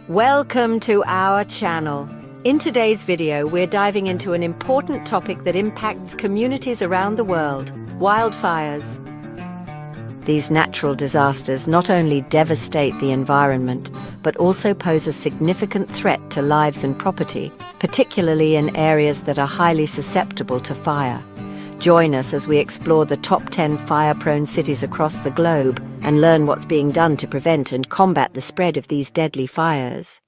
Welcome to our channel. In today's video, we're diving into an important topic that impacts communities around the world: wildfires. These natural disasters not only devastate the environment, but also pose a significant threat to lives and property, particularly in areas that are highly susceptible to fire. Join us as we explore the top 10 fire-prone cities across the globe and learn what's being done to prevent and combat the spread of these deadly fires.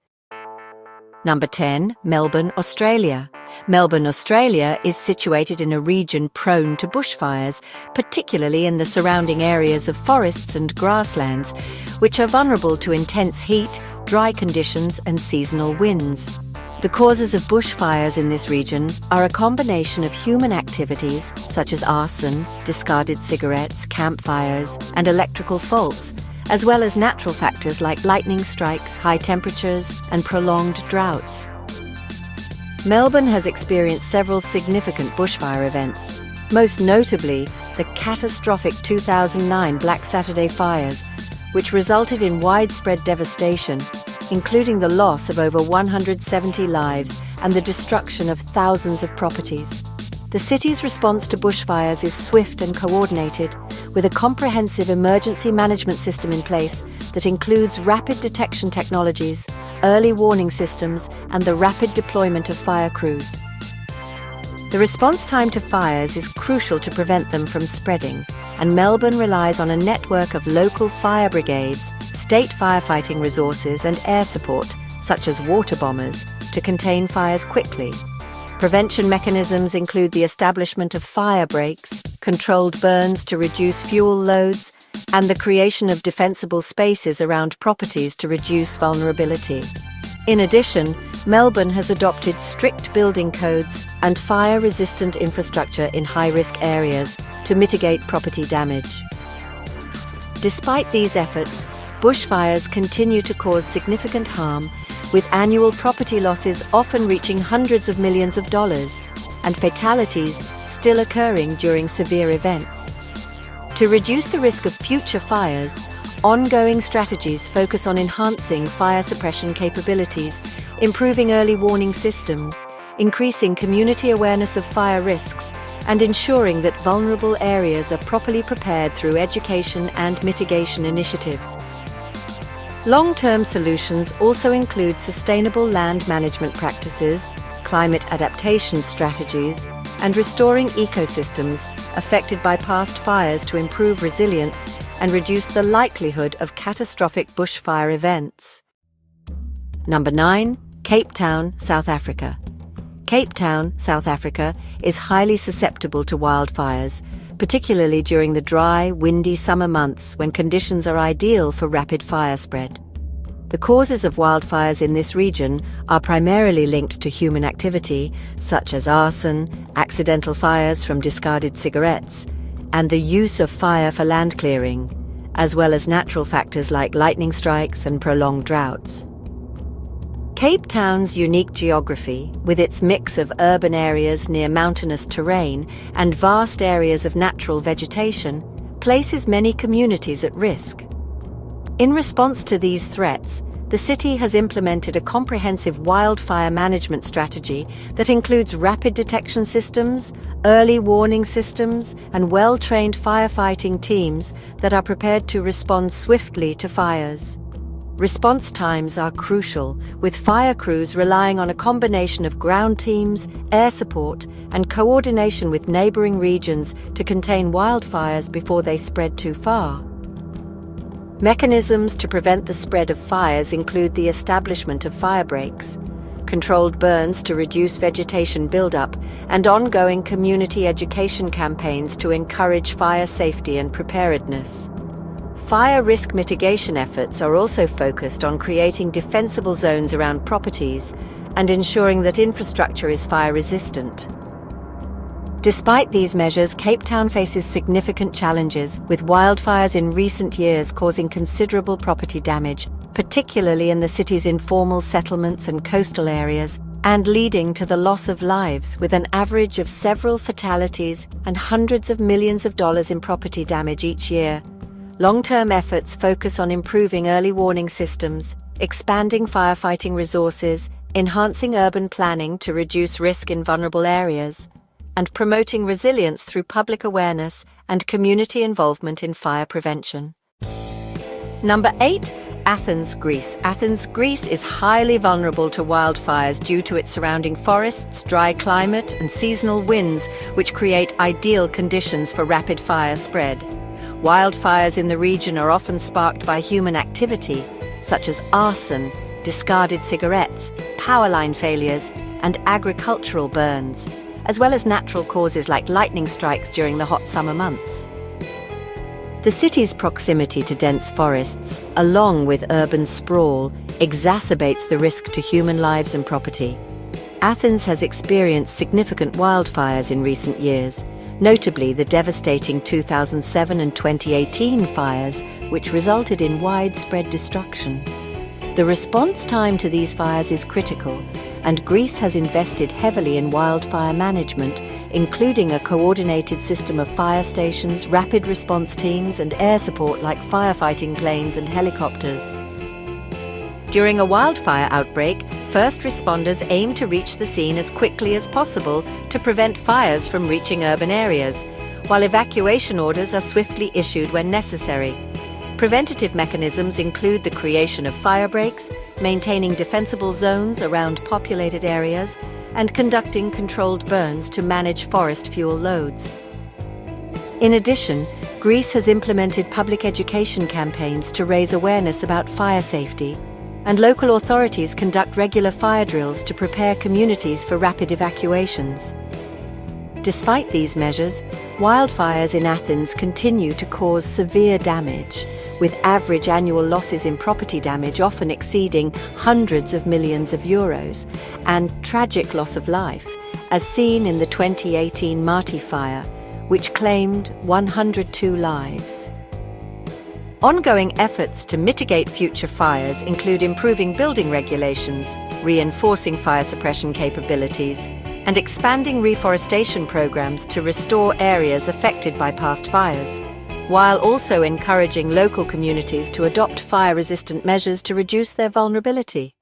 Number 10. Melbourne, Australia. Melbourne, Australia is situated in a region prone to bushfires, particularly in the surrounding areas of forests and grasslands, which are vulnerable to intense heat, dry conditions, and seasonal winds. The causes of bushfires in this region are a combination of human activities such as arson, discarded cigarettes, campfires, and electrical faults, as well as natural factors like lightning strikes, high temperatures, and prolonged droughts. Melbourne has experienced several significant bushfire events, most notably the catastrophic 2009 Black Saturday fires, which resulted in widespread devastation, including the loss of over 170 lives and the destruction of thousands of properties. The city's response to bushfires is swift and coordinated, with a comprehensive emergency management system in place that includes rapid detection technologies, early warning systems, and the rapid deployment of fire crews. The response time to fires is crucial to prevent them from spreading, and Melbourne relies on a network of local fire brigades, state firefighting resources, and air support, such as water bombers, to contain fires quickly. Prevention mechanisms include the establishment of fire breaks, controlled burns to reduce fuel loads, and the creation of defensible spaces around properties to reduce vulnerability. In addition, Melbourne has adopted strict building codes and fire-resistant infrastructure in high-risk areas to mitigate property damage. Despite these efforts, bushfires continue to cause significant harm, with annual property losses often reaching hundreds of millions of dollars, and fatalities still occurring during severe events. To reduce the risk of future fires, ongoing strategies focus on enhancing fire suppression capabilities, improving early warning systems, increasing community awareness of fire risks, and ensuring that vulnerable areas are properly prepared through education and mitigation initiatives. Long-term solutions also include sustainable land management practices, climate adaptation strategies, and restoring ecosystems affected by past fires to improve resilience and reduce the likelihood of catastrophic bushfire events. Number 9. Cape Town, South Africa. Cape Town, South Africa is highly susceptible to wildfires, particularly during the dry, windy summer months when conditions are ideal for rapid fire spread. The causes of wildfires in this region are primarily linked to human activity, such as arson, accidental fires from discarded cigarettes, and the use of fire for land clearing, as well as natural factors like lightning strikes and prolonged droughts. Cape Town's unique geography, with its mix of urban areas near mountainous terrain and vast areas of natural vegetation, places many communities at risk. In response to these threats, the city has implemented a comprehensive wildfire management strategy that includes rapid detection systems, early warning systems, and well-trained firefighting teams that are prepared to respond swiftly to fires. Response times are crucial, with fire crews relying on a combination of ground teams, air support, and coordination with neighboring regions to contain wildfires before they spread too far. Mechanisms to prevent the spread of fires include the establishment of fire breaks, controlled burns to reduce vegetation buildup, and ongoing community education campaigns to encourage fire safety and preparedness. Fire risk mitigation efforts are also focused on creating defensible zones around properties and ensuring that infrastructure is fire-resistant. Despite these measures, Cape Town faces significant challenges, with wildfires in recent years causing considerable property damage, particularly in the city's informal settlements and coastal areas, and leading to the loss of lives, with an average of several fatalities and hundreds of millions of dollars in property damage each year. Long-term efforts focus on improving early warning systems, expanding firefighting resources, enhancing urban planning to reduce risk in vulnerable areas, and promoting resilience through public awareness and community involvement in fire prevention. Number 8. Athens, Greece. Athens, Greece is highly vulnerable to wildfires due to its surrounding forests, dry climate, and seasonal winds, which create ideal conditions for rapid fire spread. Wildfires in the region are often sparked by human activity, such as arson, discarded cigarettes, power line failures, and agricultural burns, as well as natural causes like lightning strikes during the hot summer months. The city's proximity to dense forests, along with urban sprawl, exacerbates the risk to human lives and property. Athens has experienced significant wildfires in recent years, notably the devastating 2007 and 2018 fires, which resulted in widespread destruction. The response time to these fires is critical, and Greece has invested heavily in wildfire management, including a coordinated system of fire stations, rapid response teams, and air support like firefighting planes and helicopters. During a wildfire outbreak, first responders aim to reach the scene as quickly as possible to prevent fires from reaching urban areas, while evacuation orders are swiftly issued when necessary. Preventative mechanisms include the creation of fire breaks, maintaining defensible zones around populated areas, and conducting controlled burns to manage forest fuel loads. In addition, Greece has implemented public education campaigns to raise awareness about fire safety, and local authorities conduct regular fire drills to prepare communities for rapid evacuations. Despite these measures, wildfires in Athens continue to cause severe damage, with average annual losses in property damage often exceeding hundreds of millions of euros, and tragic loss of life, as seen in the 2018 Marty fire, which claimed 102 lives. Ongoing efforts to mitigate future fires include improving building regulations, reinforcing fire suppression capabilities, and expanding reforestation programs to restore areas affected by past fires, while also encouraging local communities to adopt fire-resistant measures to reduce their vulnerability.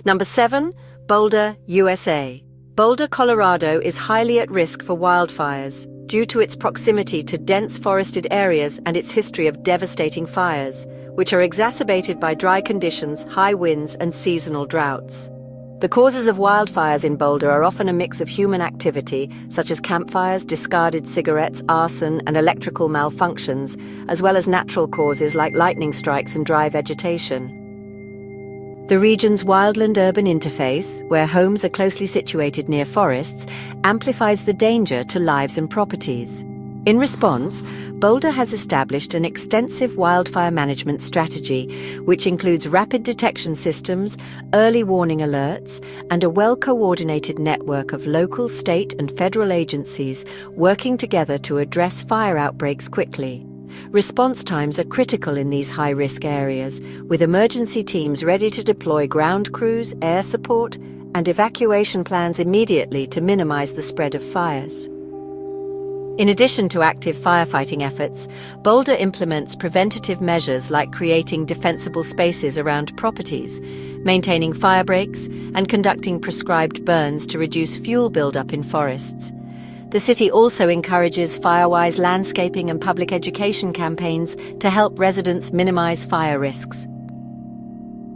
Number 7. Boulder, USA. Boulder, Colorado is highly at risk for wildfires due to its proximity to dense forested areas and its history of devastating fires, which are exacerbated by dry conditions, high winds, and seasonal droughts. The causes of wildfires in Boulder are often a mix of human activity, such as campfires, discarded cigarettes, arson, and electrical malfunctions, as well as natural causes like lightning strikes and dry vegetation. The region's wildland-urban interface, where homes are closely situated near forests, amplifies the danger to lives and properties. In response, Boulder has established an extensive wildfire management strategy, which includes rapid detection systems, early warning alerts, and a well-coordinated network of local, state, and federal agencies working together to address fire outbreaks quickly. Response times are critical in these high-risk areas, with emergency teams ready to deploy ground crews, air support, and evacuation plans immediately to minimize the spread of fires. In addition to active firefighting efforts, Boulder implements preventative measures like creating defensible spaces around properties, maintaining fire breaks, and conducting prescribed burns to reduce fuel buildup in forests. The city also encourages fire-wise landscaping and public education campaigns to help residents minimize fire risks.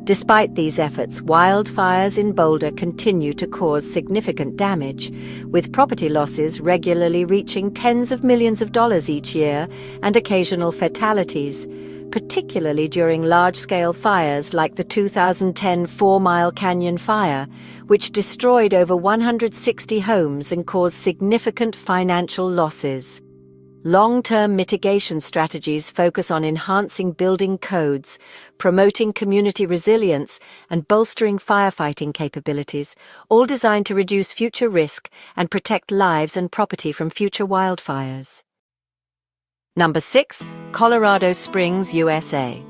Despite these efforts, wildfires in Boulder continue to cause significant damage, with property losses regularly reaching tens of millions of dollars each year and occasional fatalities, particularly during large-scale fires like the 2010 4 Mile Canyon fire, which destroyed over 160 homes and caused significant financial losses. Long-term mitigation strategies focus on enhancing building codes, promoting community resilience, and bolstering firefighting capabilities, all designed to reduce future risk and protect lives and property from future wildfires. Number 6. Colorado Springs, USA.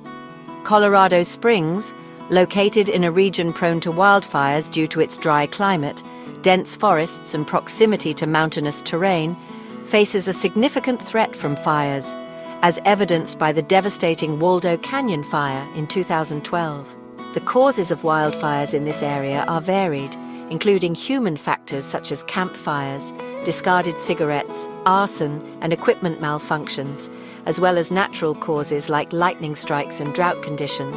Colorado Springs, located in a region prone to wildfires due to its dry climate, dense forests, and proximity to mountainous terrain, faces a significant threat from fires, as evidenced by the devastating Waldo Canyon fire in 2012. The causes of wildfires in this area are varied, including human factors such as campfires, discarded cigarettes, arson, and equipment malfunctions, as well as natural causes like lightning strikes and drought conditions.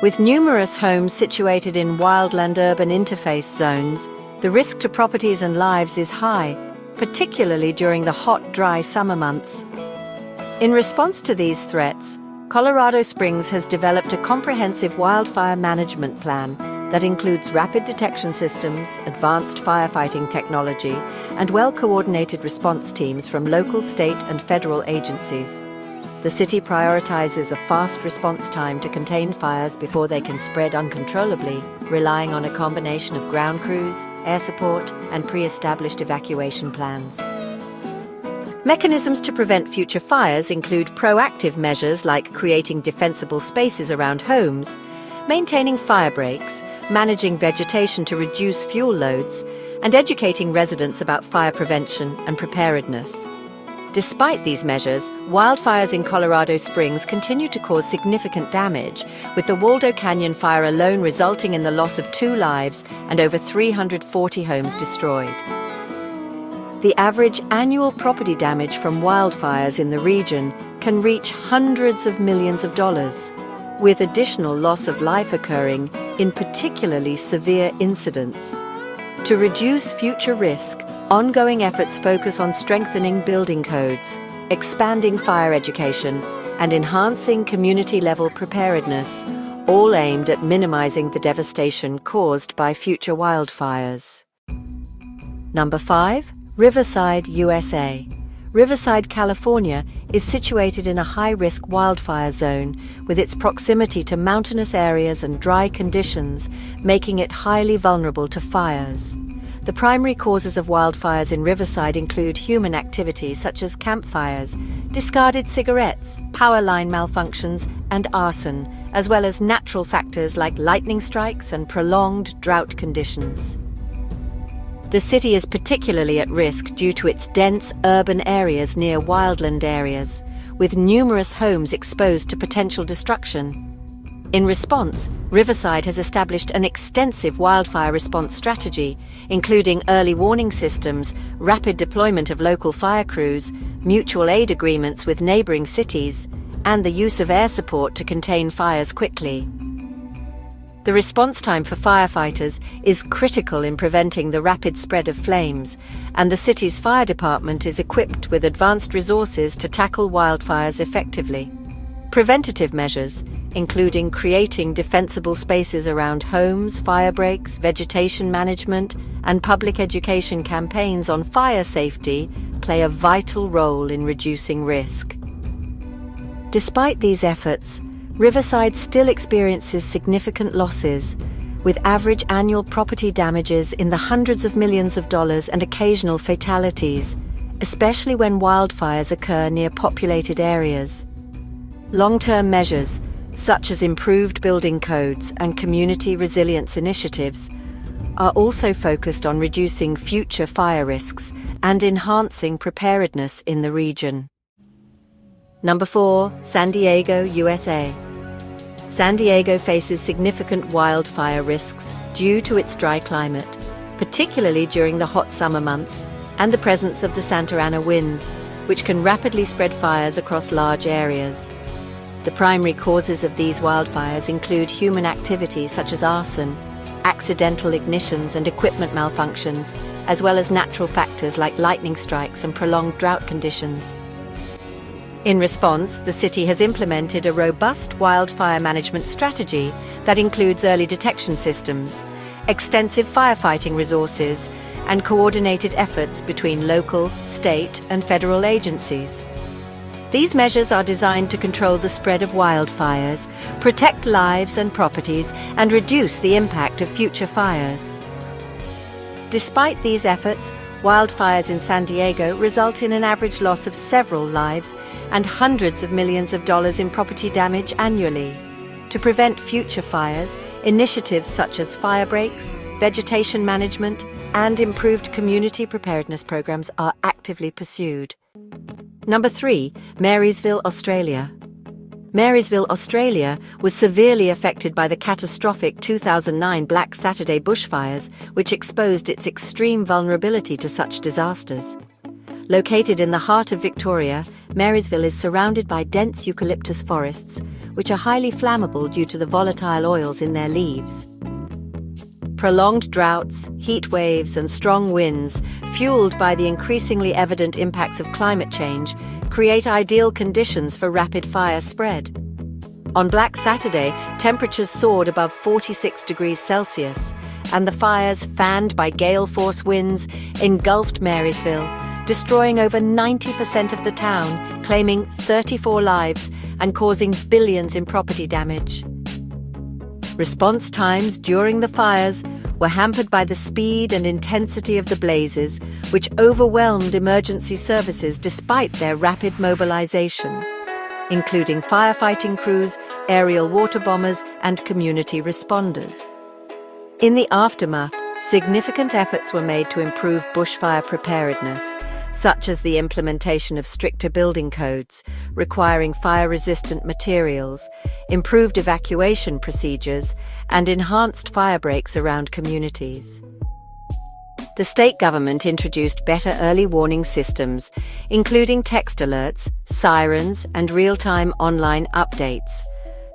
With numerous homes situated in wildland-urban interface zones, the risk to properties and lives is high, particularly during the hot, dry summer months. In response to these threats, Colorado Springs has developed a comprehensive wildfire management plan that includes rapid detection systems, advanced firefighting technology, and well-coordinated response teams from local, state, and federal agencies. The city prioritizes a fast response time to contain fires before they can spread uncontrollably, relying on a combination of ground crews, air support, and pre-established evacuation plans. Mechanisms to prevent future fires include proactive measures like creating defensible spaces around homes, maintaining fire breaks, managing vegetation to reduce fuel loads, and educating residents about fire prevention and preparedness. Despite these measures, wildfires in Colorado Springs continue to cause significant damage, with the Waldo Canyon fire alone resulting in the loss of 2 lives and over 340 homes destroyed. The average annual property damage from wildfires in the region can reach hundreds of millions of dollars, with additional loss of life occurring in particularly severe incidents. To reduce future risk, ongoing efforts focus on strengthening building codes, expanding fire education, and enhancing community-level preparedness, all aimed at minimizing the devastation caused by future wildfires. Number 5. Riverside USA. Riverside, California is situated in a high-risk wildfire zone, with its proximity to mountainous areas and dry conditions making it highly vulnerable to fires. The primary causes of wildfires in Riverside include human activity such as campfires, discarded cigarettes, power line malfunctions, and arson, as well as natural factors like lightning strikes and prolonged drought conditions. The city is particularly at risk due to its dense urban areas near wildland areas, with numerous homes exposed to potential destruction. In response, Riverside has established an extensive wildfire response strategy, including early warning systems, rapid deployment of local fire crews, mutual aid agreements with neighboring cities, and the use of air support to contain fires quickly. The response time for firefighters is critical in preventing the rapid spread of flames, and the city's fire department is equipped with advanced resources to tackle wildfires effectively. Preventative measures, including creating defensible spaces around homes, fire breaks, vegetation management, and public education campaigns on fire safety, play a vital role in reducing risk. Despite these efforts, Riverside still experiences significant losses, with average annual property damages in the hundreds of millions of dollars and occasional fatalities, especially when wildfires occur near populated areas. Long-term measures, such as improved building codes and community resilience initiatives, are also focused on reducing future fire risks and enhancing preparedness in the region. Number 4. San Diego, USA. San Diego faces significant wildfire risks due to its dry climate, particularly during the hot summer months and the presence of the Santa Ana winds, which can rapidly spread fires across large areas. The primary causes of these wildfires include human activity such as arson, accidental ignitions and equipment malfunctions, as well as natural factors like lightning strikes and prolonged drought conditions. In response, the city has implemented a robust wildfire management strategy that includes early detection systems, extensive firefighting resources, and coordinated efforts between local, state, and federal agencies. These measures are designed to control the spread of wildfires, protect lives and properties, and reduce the impact of future fires. Despite these efforts, wildfires in San Diego result in an average loss of several lives and hundreds of millions of dollars in property damage annually. To prevent future fires, initiatives such as fire breaks, vegetation management, and improved community preparedness programs are actively pursued. Number 3. Marysville, Australia. Marysville, Australia was severely affected by the catastrophic 2009 Black Saturday bushfires, which exposed its extreme vulnerability to such disasters. Located in the heart of Victoria, Marysville is surrounded by dense eucalyptus forests, which are highly flammable due to the volatile oils in their leaves. Prolonged droughts, heat waves, and strong winds, fueled by the increasingly evident impacts of climate change, create ideal conditions for rapid fire spread. On Black Saturday, temperatures soared above 46 degrees Celsius, and the fires, fanned by gale-force winds, engulfed Marysville, destroying over 90% of the town, claiming 34 lives and causing billions in property damage. Response times during the fires were hampered by the speed and intensity of the blazes, which overwhelmed emergency services despite their rapid mobilization, including firefighting crews, aerial water bombers, and community responders. In the aftermath, significant efforts were made to improve bushfire preparedness, such as the implementation of stricter building codes requiring fire-resistant materials, improved evacuation procedures, and enhanced fire breaks around communities. The state government introduced better early warning systems, including text alerts, sirens, and real-time online updates.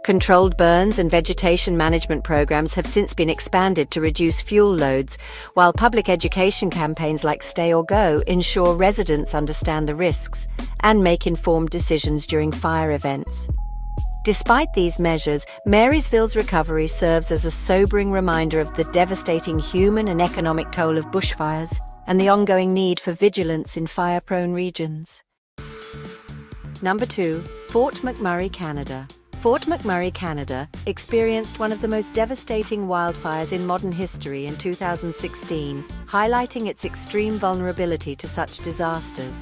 Controlled burns and vegetation management programs have since been expanded to reduce fuel loads, while public education campaigns like Stay or Go ensure residents understand the risks and make informed decisions during fire events. Despite these measures, Marysville's recovery serves as a sobering reminder of the devastating human and economic toll of bushfires and the ongoing need for vigilance in fire-prone regions. Number 2. Fort McMurray, Canada. Fort McMurray, Canada, experienced one of the most devastating wildfires in modern history in 2016, highlighting its extreme vulnerability to such disasters.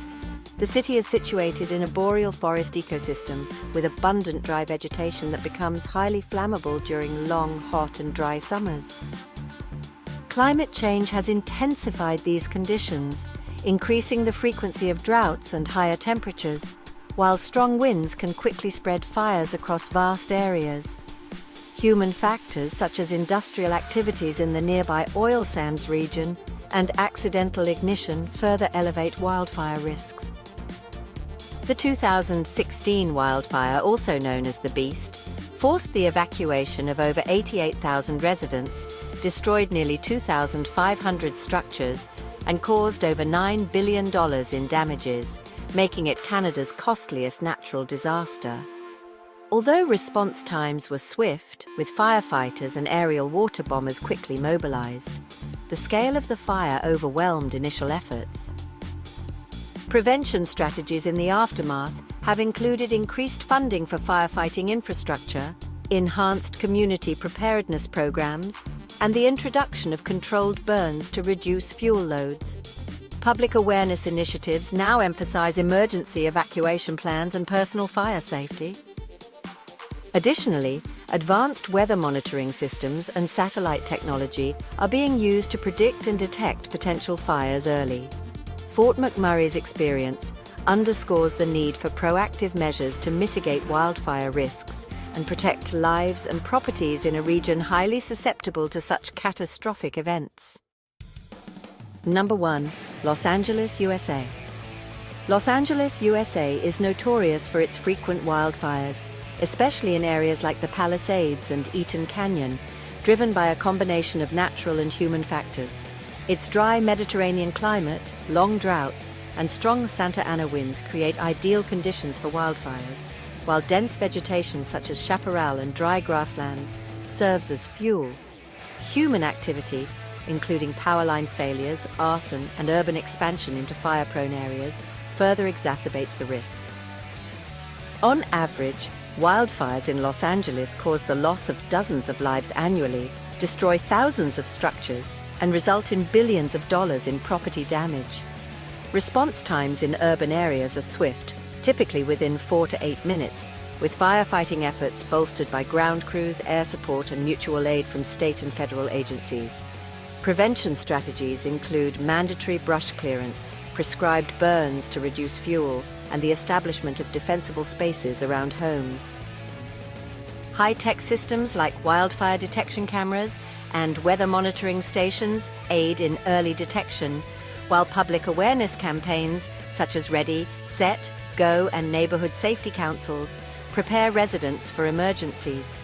The city is situated in a boreal forest ecosystem with abundant dry vegetation that becomes highly flammable during long, hot and dry summers. Climate change has intensified these conditions, increasing the frequency of droughts and higher temperatures, while strong winds can quickly spread fires across vast areas. Human factors such as industrial activities in the nearby oil sands region and accidental ignition further elevate wildfire risks. The 2016 wildfire, also known as the Beast, forced the evacuation of over 88,000 residents, destroyed nearly 2,500 structures, and caused over $9 billion in damages, making it Canada's costliest natural disaster. Although response times were swift, with firefighters and aerial water bombers quickly mobilized, the scale of the fire overwhelmed initial efforts. Prevention strategies in the aftermath have included increased funding for firefighting infrastructure, enhanced community preparedness programs, and the introduction of controlled burns to reduce fuel loads. Public awareness initiatives now emphasize emergency evacuation plans and personal fire safety. Additionally, advanced weather monitoring systems and satellite technology are being used to predict and detect potential fires early. Fort McMurray's experience underscores the need for proactive measures to mitigate wildfire risks and protect lives and properties in a region highly susceptible to such catastrophic events. Number 1. Los Angeles, USA. Los Angeles, USA is notorious for its frequent wildfires, especially in areas like the Palisades and Eaton Canyon, driven by a combination of natural and human factors. Its dry Mediterranean climate, long droughts, and strong Santa Ana winds create ideal conditions for wildfires, while dense vegetation such as chaparral and dry grasslands serves as fuel. Human activity, including power line failures, arson, and urban expansion into fire-prone areas, further exacerbates the risk. On average, wildfires in Los Angeles cause the loss of dozens of lives annually, destroy thousands of structures, and result in billions of dollars in property damage. Response times in urban areas are swift, typically within 4 to 8 minutes, with firefighting efforts bolstered by ground crews, air support, and mutual aid from state and federal agencies. Prevention strategies include mandatory brush clearance, prescribed burns to reduce fuel, and the establishment of defensible spaces around homes. High-tech systems like wildfire detection cameras and weather monitoring stations aid in early detection, while public awareness campaigns such as Ready, Set, Go and neighborhood safety councils prepare residents for emergencies.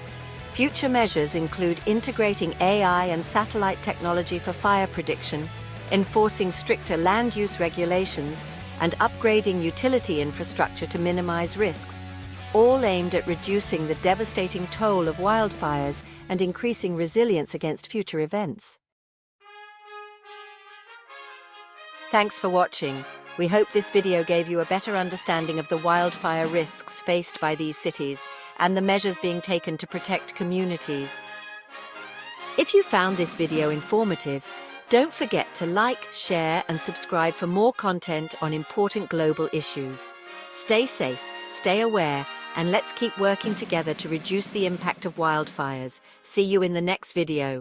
Future measures include integrating AI and satellite technology for fire prediction, enforcing stricter land use regulations, and upgrading utility infrastructure to minimize risks, all aimed at reducing the devastating toll of wildfires and increasing resilience against future events. Thanks for watching. We hope this video gave you a better understanding of the wildfire risks faced by these cities and the measures being taken to protect communities. If you found this video informative, don't forget to like, share, and subscribe for more content on important global issues. Stay safe, stay aware, and let's keep working together to reduce the impact of wildfires. See you in the next video.